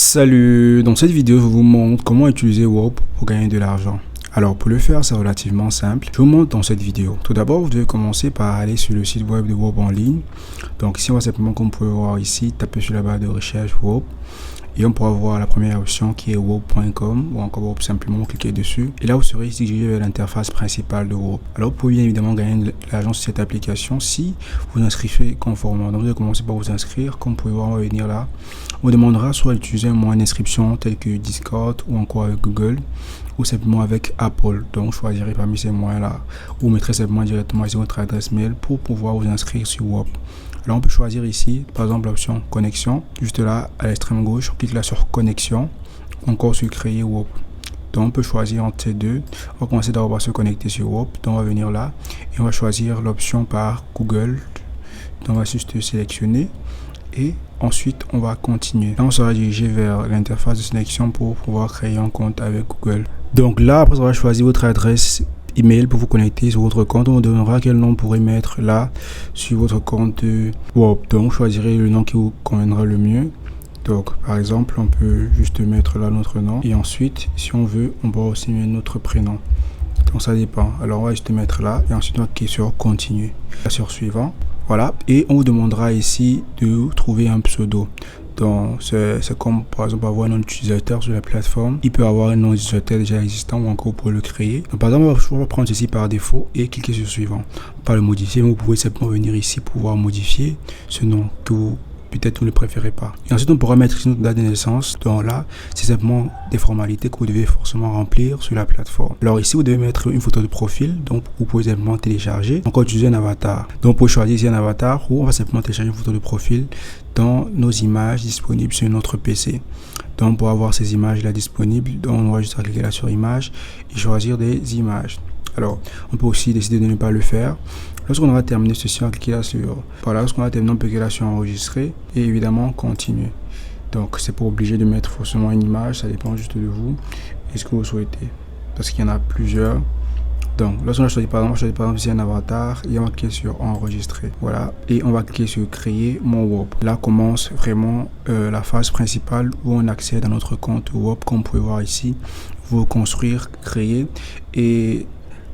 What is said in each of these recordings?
Salut, dans cette vidéo je vous montre comment utiliser WOP pour gagner de l'argent. Alors pour le faire c'est relativement simple, je vous montre dans cette vidéo. Tout d'abord vous devez commencer par aller sur le site web de WOP en ligne. Donc ici on va simplement, comme vous pouvez voir ici, taper sur la barre de recherche WOP. Et on pourra voir la première option qui est wop.com ou encore WOP, simplement cliquer dessus. Et là vous serez dirigé vers l'interface principale de WOP. Alors vous pouvez bien évidemment gagner de l'argent sur cette application si vous inscrivez conformément. Donc vous allez commencer par vous inscrire. Comme vous pouvez voir, on va venir là. On vous demandera soit d'utiliser un moyen d'inscription tel que Discord ou encore avec Google ou simplement avec Apple. Donc choisirez parmi ces moyens là ou mettrez simplement directement ici votre adresse mail pour pouvoir vous inscrire sur WOP. Alors on peut choisir ici par exemple l'option connexion, juste là à l'extrême gauche, on clique là sur connexion, encore sur créer WOP. Donc on peut choisir entre ces deux. On va commencer d'abord par se connecter sur WOP. Donc on va venir là et on va choisir l'option par Google. Donc on va juste sélectionner et ensuite on va continuer. Là on sera dirigé vers l'interface de sélection pour pouvoir créer un compte avec Google. Donc là après on va choisir votre adresse email pour vous connecter sur votre compte. On vous donnera quel nom vous pourrez mettre là sur votre compte WOP. Donc vous choisirez le nom qui vous conviendra le mieux. Donc par exemple on peut juste mettre là notre nom et ensuite si on veut on peut aussi mettre notre prénom. Donc ça dépend. Alors on va juste mettre là et ensuite on va cliquer sur continuer, sur suivant. Voilà, et on vous demandera ici de trouver un pseudo. Donc c'est comme par exemple avoir un nom d'utilisateur sur la plateforme. Il peut avoir un nom d'utilisateur déjà existant ou encore vous pouvez le créer. Donc par exemple on va prendre ceci par défaut et cliquer sur suivant. Pas le modifier, mais vous pouvez simplement venir ici pour pouvoir modifier ce nom que vous peut-être vous ne préférez pas. Et ensuite on pourra mettre ici notre date de naissance. Donc là c'est simplement des formalités que vous devez forcément remplir sur la plateforme. Alors ici vous devez mettre une photo de profil, donc vous pouvez simplement télécharger, encore utiliser un avatar. Donc pour choisir ici un avatar ou on va simplement télécharger une photo de profil dans nos images disponibles sur notre PC. Donc pour avoir ces images là disponibles, donc on va juste cliquer là sur images et choisir des images. Alors on peut aussi décider de ne pas le faire. Lorsqu'on aura terminé ceci, on va cliquer là sur voilà, lorsqu'on a terminé on peut cliquer là sur enregistrer et évidemment continuer. Donc c'est pas obligé de mettre forcément une image, ça dépend juste de vous et ce que vous souhaitez parce qu'il y en a plusieurs. Donc lorsqu'on a choisi par exemple ici un avatar et on va cliquer sur enregistrer, voilà, et on va cliquer sur créer mon WOP. Là commence vraiment la phase principale où on accède à notre compte WOP. Comme vous pouvez voir ici, vous construire, créer, et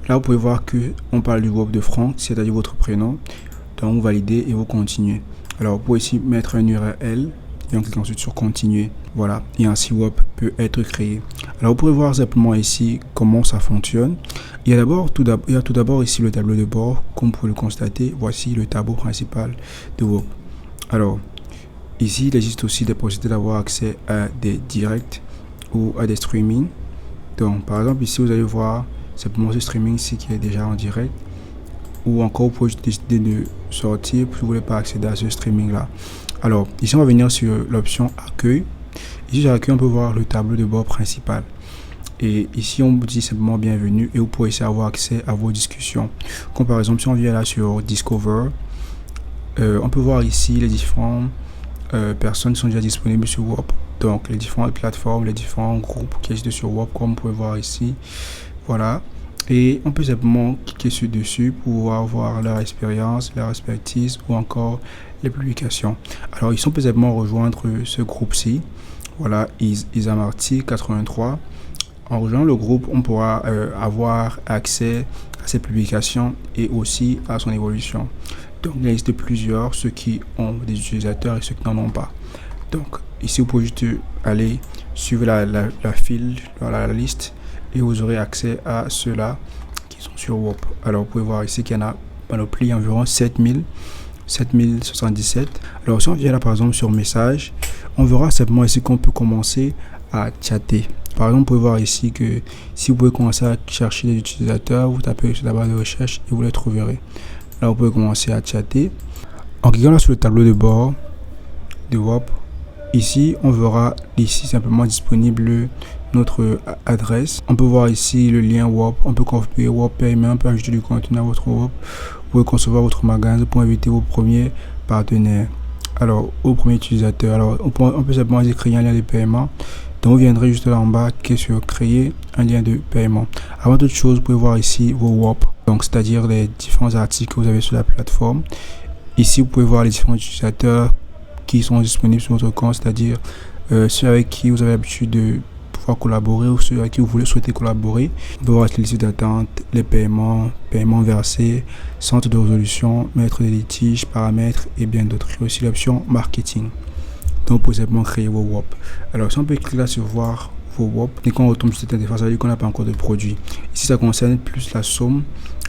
là vous pouvez voir que on parle du WOP de Franck, c'est-à-dire votre prénom. Donc vous validez et vous continuez. Alors vous pouvez ici mettre un URL et on clique ensuite sur continuer. Voilà, et ainsi WOP peut être créé. Alors vous pouvez voir simplement ici comment ça fonctionne. Il y a tout d'abord ici le tableau de bord. Comme vous pouvez le constater, voici le tableau principal de WOP. Alors ici il existe aussi des possibilités d'avoir accès à des directs ou à des streamings. Donc par exemple ici vous allez voir simplement ce streaming ici qui est déjà en direct, ou encore vous pouvez décider de sortir si vous ne voulez pas accéder à ce streaming là. Alors ici on va venir sur l'option accueil. Ici sur accueil on peut voir le tableau de bord principal et ici on vous dit simplement bienvenue et vous pouvez ici avoir accès à vos discussions. Comme par exemple si on vient là sur Discover, on peut voir ici les différentes personnes qui sont déjà disponibles sur WOP. Donc les différentes plateformes, les différents groupes qui existent sur WOP, comme vous pouvez voir ici. Voilà, et on peut simplement cliquer sur dessus pour pouvoir voir leur expérience, leur expertise ou encore les publications. Alors ici on peut simplement rejoindre ce groupe-ci. Voilà, Isamarty 83. En rejoignant le groupe, on pourra avoir accès à ses publications et aussi à son évolution. Donc il existe plusieurs, ceux qui ont des utilisateurs et ceux qui n'en ont pas. Donc ici vous pouvez juste aller suivre la file, la liste, et vous aurez accès à ceux-là qui sont sur WOP. Alors vous pouvez voir ici qu'il y en a panoplie environ 7077. Alors si on vient là par exemple sur message, on verra simplement ici qu'on peut commencer à chatter. Par exemple vous pouvez voir ici que si vous pouvez commencer à chercher des utilisateurs, vous tapez sur la barre de recherche et vous les trouverez. Là vous pouvez commencer à chatter. En cliquant là sur le tableau de bord de WOP, ici on verra ici simplement disponible notre adresse. On peut voir ici le lien WOP, on peut configurer WOP Payment, on peut ajouter du contenu à votre WOP, vous pouvez concevoir votre magasin pour inviter vos premiers partenaires, alors aux premiers utilisateurs. Alors on peut simplement créer un lien de paiement. Donc vous viendrez juste là en bas qui est sur créer un lien de paiement. Avant toute chose, vous pouvez voir ici vos WOP, donc c'est-à-dire les différents articles que vous avez sur la plateforme. Ici vous pouvez voir les différents utilisateurs qui sont disponibles sur votre compte, c'est-à-dire ceux avec qui vous avez l'habitude de pouvoir collaborer ou ceux avec qui vous souhaitez collaborer. On peut voir les listes d'attente, les paiements versés, centre de résolution, maître des litiges, paramètres et bien d'autres. Il y a aussi l'option marketing. Donc, pour simplement créer vos WOP. Alors, si on peut cliquer là sur voir vos WOP, et quand on retombe sur cette interface, ça veut dire qu'on n'a pas encore de produit. Ici, ça concerne plus la somme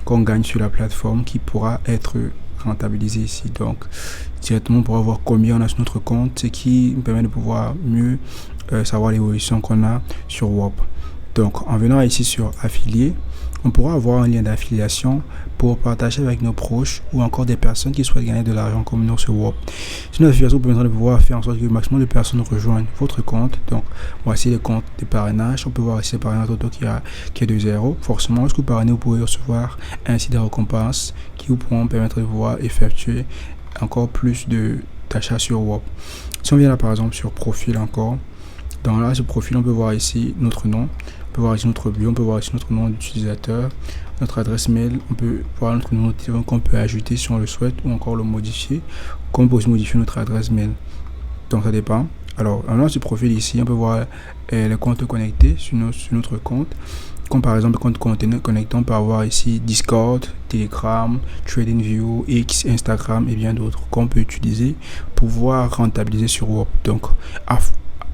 qu'on gagne sur la plateforme qui pourra être rentabilisée ici. Donc, directement, on pourra voir combien on a sur notre compte, ce qui nous permet de pouvoir mieux savoir l'évolution qu'on a sur WOP. Donc, en venant ici sur affilié, on pourra avoir un lien d'affiliation pour partager avec nos proches ou encore des personnes qui souhaitent gagner de l'argent comme nous sur WOP. C'est une affiliation permettra de pouvoir faire en sorte que le maximum de personnes rejoignent votre compte. Donc, voici les comptes de parrainage. On peut voir ici le parrainage auto qui est de 0. Forcément, lorsque vous parrainez, vous pouvez recevoir ainsi des récompenses qui vous pourront permettre de pouvoir effectuer encore plus d'achats sur WOP. Si on vient là par exemple sur profil encore, dans là, ce profil, on peut voir ici notre nom, on peut voir ici notre bio, on peut voir ici notre nom d'utilisateur, notre adresse mail, on peut voir notre numéro de téléphone qu'on peut ajouter si on le souhaite ou encore le modifier, comme on peut aussi modifier notre adresse mail. Donc ça dépend. Alors, dans ce profil ici, on peut voir les comptes connectés sur notre compte. Comme par exemple, le compte contenu connecté, on peut avoir ici Discord, Telegram, TradingView, X, Instagram et bien d'autres qu'on peut utiliser pour pouvoir rentabiliser sur WOP. Donc,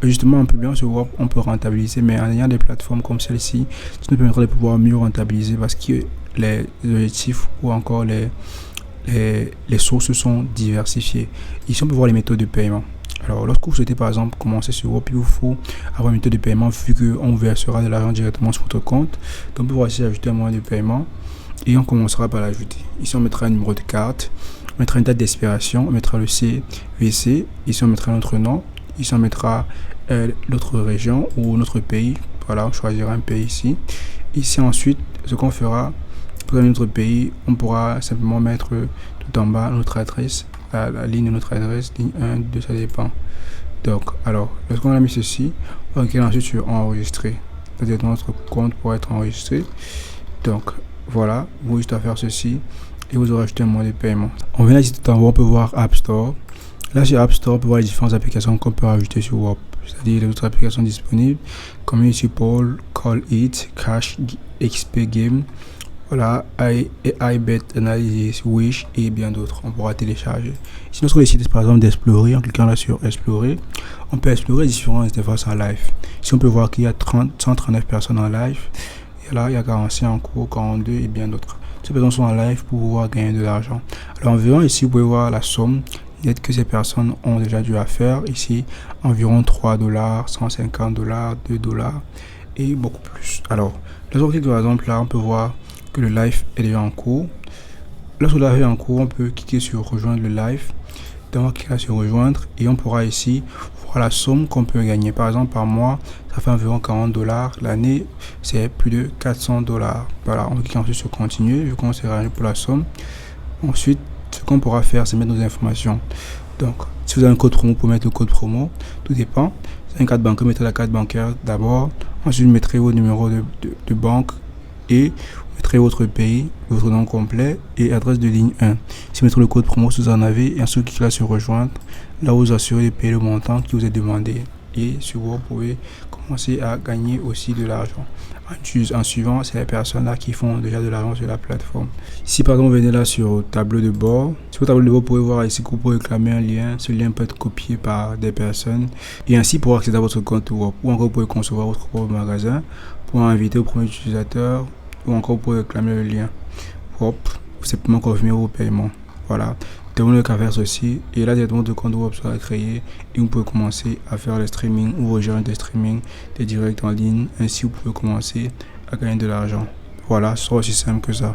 justement, un peu bien sur WOP, on peut rentabiliser, mais en ayant des plateformes comme celle-ci, ça nous permettra de pouvoir mieux rentabiliser parce que les objectifs ou encore les sources sont diversifiées. Ici, on peut voir les méthodes de paiement. Alors, lorsque vous souhaitez par exemple commencer sur WOP, il vous faut avoir une méthode de paiement vu qu'on versera de l'argent directement sur votre compte. Donc, on peut voir ici ajouter un moyen de paiement et on commencera par l'ajouter. Ici, on mettra un numéro de carte, on mettra une date d'expiration, on mettra le CVC. Ici, on mettra notre nom. Ici, on mettra notre région ou notre pays. Voilà, on choisira un pays ici. Ici, ensuite, ce qu'on fera pour notre pays, on pourra simplement mettre tout en bas notre adresse, la ligne de notre adresse, ligne 1, 2, ça dépend. Donc, alors, lorsqu'on a mis ceci, on va cliquer ensuite sur enregistrer. C'est-à-dire notre compte pour être enregistré. Donc, voilà, vous juste à faire ceci et vous aurez ajouté un moyen de paiement. On vient ici tout en haut, on peut voir App Store. Là, sur App Store, on peut voir les différentes applications qu'on peut rajouter sur WOP. C'est-à-dire les autres applications disponibles, Community Poll, Call It, Cash, XP Game, voilà, iBet Analysis, Wish et bien d'autres. On pourra télécharger. Si notre décide par exemple d'explorer, en cliquant là sur explorer, on peut explorer différentes interfaces en live. Si on peut voir qu'il y a 139 personnes en live, et là il y a 46 en cours, 42 et bien d'autres. Ces personnes sont en live pour pouvoir gagner de l'argent. Alors environ ici, vous pouvez voir la somme nette que ces personnes ont déjà dû à faire. Ici, environ $3, $150, $2 et beaucoup plus. Alors, lorsqu'on clique par exemple là, on peut voir que le live est déjà en cours. Lorsque le live est en cours, on peut cliquer sur rejoindre le live. Donc on va cliquer sur rejoindre et on pourra ici voir la somme qu'on peut gagner. Par exemple, par mois, ça fait environ $40. L'année, c'est plus de $400. Voilà, on clique ensuite sur continuer vu qu'on s'est rangé pour la somme. Ensuite, ce qu'on pourra faire, c'est mettre nos informations. Donc, si vous avez un code promo, pour mettre le code promo, tout dépend. Si vous avez une carte bancaire, mettez la carte bancaire d'abord. Ensuite, vous mettrez vos numéros de banque et vous mettrez votre pays, votre nom complet et adresse de ligne 1. Si vous mettez le code promo, si vous en avez, et ensuite cliquez là sur rejoindre, là vous assurez de payer le montant qui vous est demandé. Et sur vous pouvez commencer à gagner aussi de l'argent. En suivant, c'est les personnes là qui font déjà de l'argent sur la plateforme. Si par exemple vous venez là sur le tableau de bord, sur le tableau de bord, vous pouvez voir ici que vous pouvez réclamer un lien. Ce lien peut être copié par des personnes et ainsi pouvoir accéder à votre compte WOP. Ou encore vous pouvez concevoir votre propre magasin pour inviter au premier utilisateur ou encore vous pouvez réclamer le lien WOP ou simplement confirmer vos paiements. Voilà. Terminez le cas vers ceci et là directement votre compte WOP sera créé et vous pouvez commencer à faire le streaming ou rejoindre des streaming, des directs en ligne. Ainsi vous pouvez commencer à gagner de l'argent. Voilà, c'est aussi simple que ça.